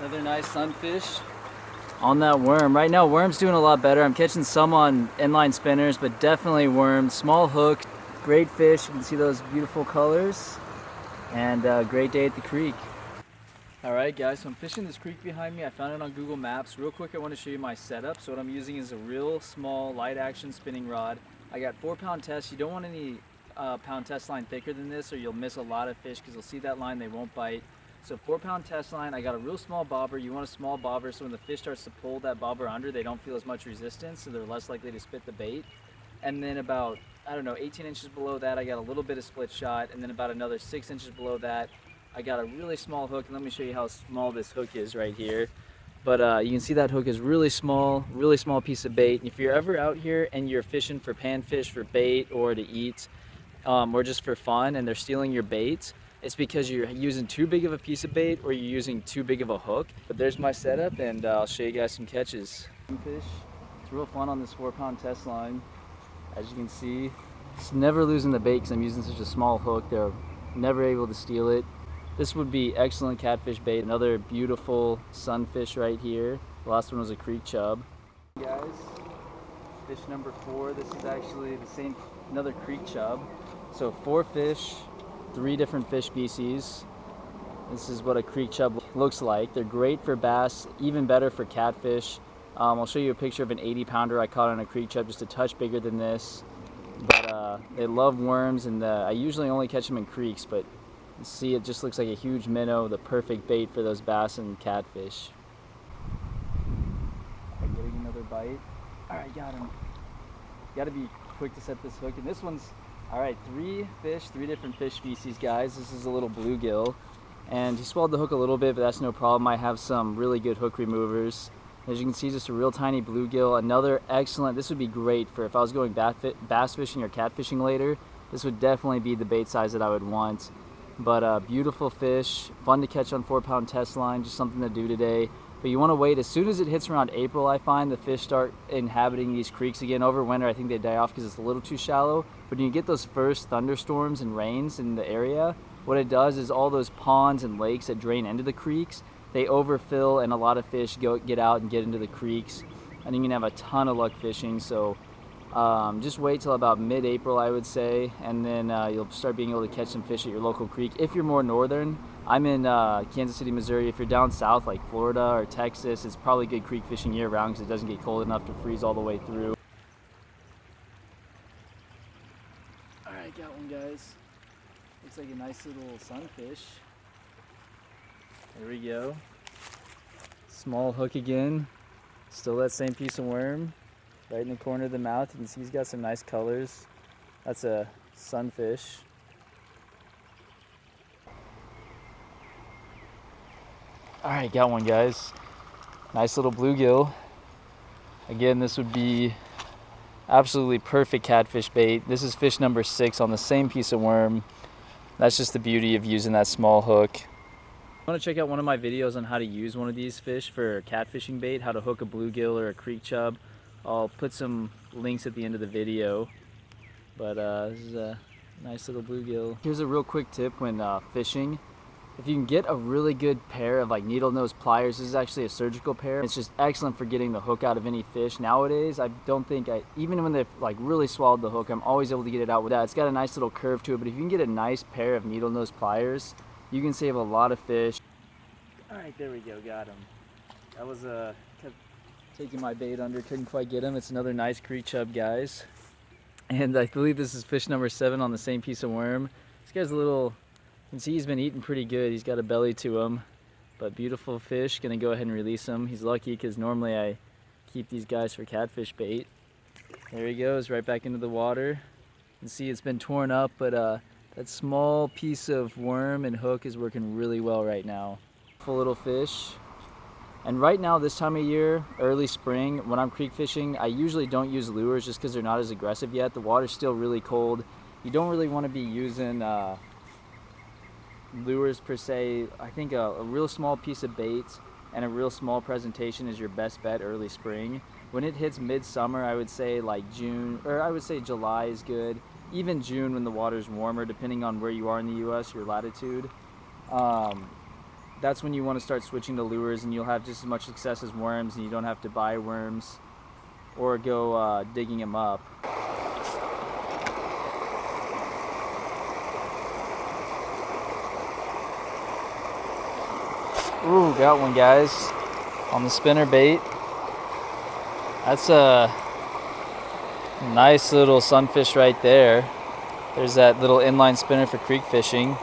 Another nice sunfish on that worm. Right now worm's doing a lot better. I'm catching some on inline spinners, but definitely worm. Small hook, great fish. You can see those beautiful colors, and great day at the creek. Alright guys, so I'm fishing this creek behind me. I found it on Google Maps. Real quick, I want to show you my setup. So what I'm using is a real small light action spinning rod. I got 4-pound test. You don't want any pound test line thicker than this, or you'll miss a lot of fish because you'll see that line, they won't bite. So 4-pound test line. I got a real small bobber. You want a small bobber so when the fish starts to pull that bobber under, they don't feel as much resistance, so they're less likely to spit the bait. And then about, I don't know, 18 inches below that, I got a little bit of split shot, and then about another 6 inches below that, I got a really small hook, and let me show you how small this hook is right here. But you can see that hook is really small piece of bait. And if you're ever out here and you're fishing for panfish for bait or to eat, or just for fun, and they're stealing your bait, it's because you're using too big of a piece of bait or you're using too big of a hook. But there's my setup, and I'll show you guys some catches. Fish. It's real fun on this 4-pound test line. As you can see, it's never losing the bait because I'm using such a small hook. They're never able to steal it. This would be excellent catfish bait. Another beautiful sunfish right here. The last one was a creek chub. Guys, fish number 4. This is actually the same, another creek chub. So 4 fish, 3 different fish species. This is what a creek chub looks like. They're great for bass, even better for catfish. I'll show you a picture of an 80-pounder I caught on a creek chub, just a touch bigger than this. But they love worms, and I usually only catch them in creeks, but you see, it just looks like a huge minnow, the perfect bait for those bass and catfish. I'm getting another bite. All right, got him. Got to be quick to set this hook. And this one's, all right, 3 fish, 3 different fish species, guys. This is a little bluegill. And he swallowed the hook a little bit, but that's no problem. I have some really good hook removers. As you can see, just a real tiny bluegill. Another excellent, this would be great for if I was going bass fishing or catfishing later. This would definitely be the bait size that I would want. But beautiful fish, fun to catch on 4-pound test line, just something to do today. But you want to wait, as soon as it hits around April, I find the fish start inhabiting these creeks again. Over winter, I think they die off because it's a little too shallow. But when you get those first thunderstorms and rains in the area, what it does is all those ponds and lakes that drain into the creeks, they overfill, and a lot of fish get out and get into the creeks. And you can have a ton of luck fishing. So just wait till about mid-April, I would say, and then you'll start being able to catch some fish at your local creek. If you're more northern, I'm in Kansas City, Missouri. If you're down south like Florida or Texas, it's probably good creek fishing year-round because it doesn't get cold enough to freeze all the way through. All right, got one, guys. Looks like a nice little sunfish. There we go. Small hook again. Still that same piece of worm. Right in the corner of the mouth, you can see he's got some nice colors. That's a sunfish. All right, got one, guys. Nice little bluegill. Again, this would be absolutely perfect catfish bait. This is fish number 6 on the same piece of worm. That's just the beauty of using that small hook. If you want to check out one of my videos on how to use one of these fish for catfishing bait, how to hook a bluegill or a creek chub, I'll put some links at the end of the video. But this is a nice little bluegill. Here's a real quick tip when fishing. If you can get a really good pair of like needle nose pliers, this is actually a surgical pair. It's just excellent for getting the hook out of any fish. Nowadays, I don't think, even when they've like really swallowed the hook, I'm always able to get it out with that. It's got a nice little curve to it, but if you can get a nice pair of needle nose pliers, you can save a lot of fish. All right, there we go, got him. That was kept taking my bait under, couldn't quite get him. It's another nice creek chub, guys. And I believe this is fish number 7 on the same piece of worm. This guy's a little, you can see he's been eating pretty good. He's got a belly to him, but beautiful fish. Gonna go ahead and release him. He's lucky because normally I keep these guys for catfish bait. There he goes, right back into the water. You can see it's been torn up, but that small piece of worm and hook is working really well right now. Full little fish. And right now, this time of year, early spring, when I'm creek fishing, I usually don't use lures just because they're not as aggressive yet. The water's still really cold. You don't really want to be using lures per se. I think a real small piece of bait and a real small presentation is your best bet early spring. When it hits midsummer, I would say like June, or I would say July is good. Even June when the water's warmer, depending on where you are in the US, your latitude. that's when you want to start switching to lures, and you'll have just as much success as worms, and you don't have to buy worms or go digging them up. Ooh, got one, guys, on the spinner bait. That's a nice little sunfish right there. There's that little inline spinner for creek fishing.